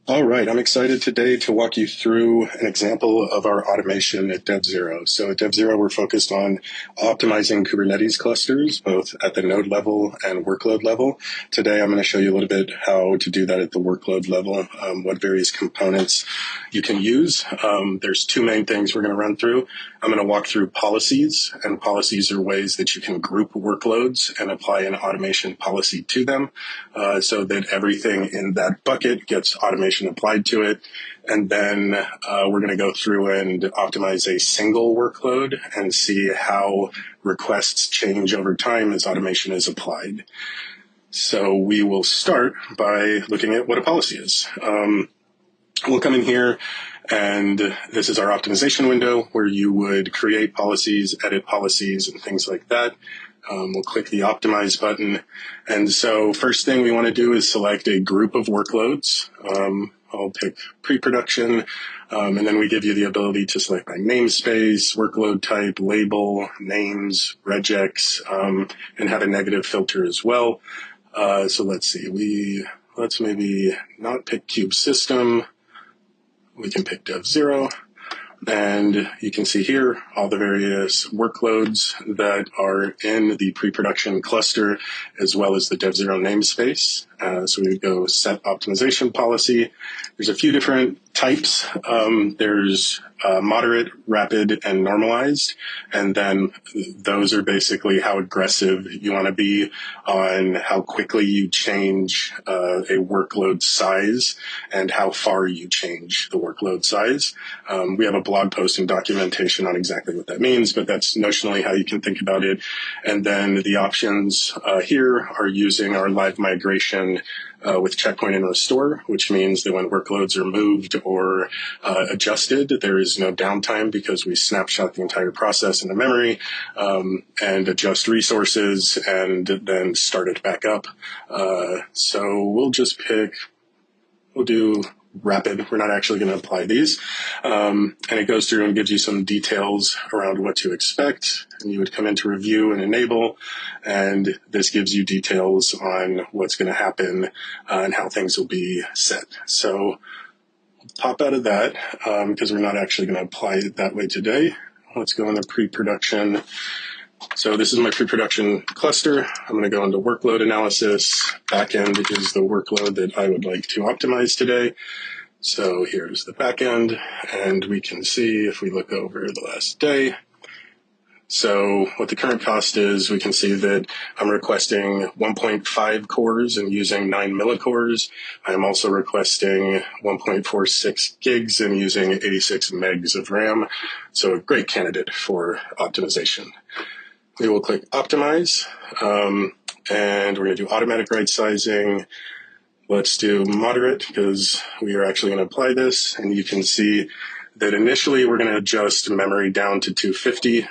All right, I'm excited today to walk you through an example of our automation at DevZero. So at DevZero, we're focused on optimizing Kubernetes clusters, both at the node level and workload level. Today, I'm going to show you a little bit how to do that at the workload level, what various components you can use. There's two main things we're going to run through. I'm going to walk through policies, and policies are ways that you can group workloads and apply an automation policy to them so that everything in that bucket gets automation applied to it. And then we're going to go through and optimize a single workload and see how requests change over time as automation is applied. So we will start by looking at what a policy is. We'll come in here, and this is our optimization window where you would create policies, edit policies, and things like that. We'll click the optimize button. And so first thing we want to do is select a group of workloads. I'll pick pre-production, and then we give you the ability to select by namespace, workload type, label, names, regex, and have a negative filter as well. So let's see, let's maybe not pick cube system. We can pick DevZero. And you can see here all the various workloads that are in the pre-production cluster, as well as the DevZero namespace. So we go set optimization policy. There's a few different types. There's moderate, rapid, and normalized. And then those are basically how aggressive you want to be on how quickly you change a workload size and how far you change the workload size. We have a blog post and documentation on exactly what that means, but that's notionally how you can think about it. And then the options here are using our live migration with checkpoint and restore, which means that when workloads are moved or adjusted, there is no downtime because we snapshot the entire process into memory and adjust resources and then start it back up. So we'll do rapid. We're not actually going to apply these. And it goes through and gives you some details around what to expect. And you would come into review and enable. And this gives you details on what's going to happen and how things will be set. So pop out of that because we're not actually going to apply it that way today. Let's go into pre-production. So this is my pre-production cluster. I'm going to go into workload analysis. Backend is the workload that I would like to optimize today. So here's the backend, and we can see if we look over the last day. So what the current cost is, we can see that I'm requesting 1.5 cores and using 9 millicores. I'm also requesting 1.46 gigs and using 86 megs of RAM. So a great candidate for optimization. We will click optimize, and we're going to do automatic right sizing. Let's do moderate because we are actually going to apply this. And you can see that initially we're going to adjust memory down to 250.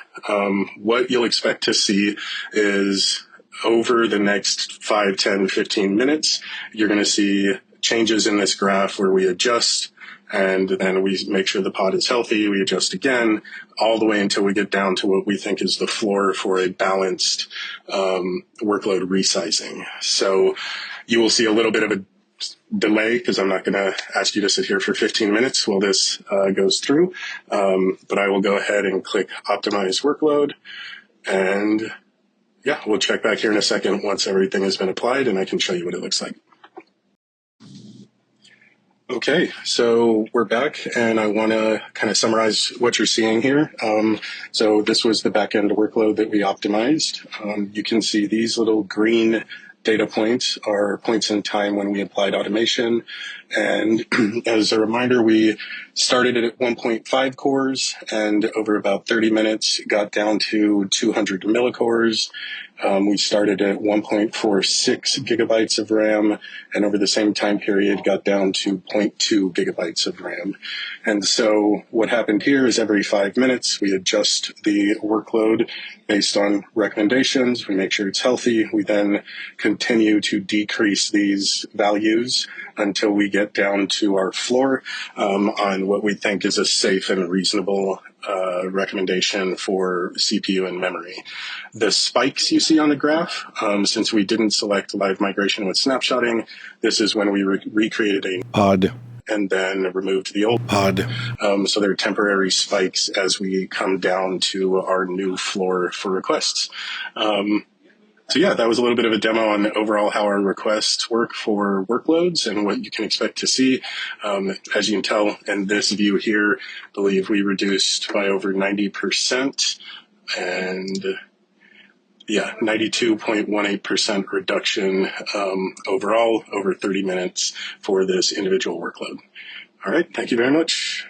What you'll expect to see is over the next 5, 10, 15 minutes, you're going to see changes in this graph where we adjust and then we make sure the pod is healthy. We adjust again all the way until we get down to what we think is the floor for a balanced workload resizing. So you will see a little bit of a delay because I'm not going to ask you to sit here for 15 minutes while this goes through. But I will go ahead and click optimize workload. And yeah, we'll check back here in a second once everything has been applied and I can show you what it looks like. Okay, so we're back, and I want to kind of summarize what you're seeing here. So this was the backend workload that we optimized. You can see these little green data points are points in time when we applied automation. And as a reminder, we started it at 1.5 cores, and over about 30 minutes got down to 200 millicores. We started at 1.46 gigabytes of RAM, and over the same time period got down to 0.2 gigabytes of RAM. And so what happened here is every 5 minutes, we adjust the workload based on recommendations. We make sure it's healthy. We then continue to decrease these values until we get down to our floor on what we think is a safe and reasonable recommendation for CPU and memory. The spikes you see on the graph, since we didn't select live migration with snapshotting, this is when we recreated a pod and then removed the old pod. So there are temporary spikes as we come down to our new floor for requests. So yeah, that was a little bit of a demo on overall how our requests work for workloads and what you can expect to see. As you can tell in this view here, I believe we reduced by over 90%, and yeah, 92.18% reduction overall over 30 minutes for this individual workload. All right, thank you very much.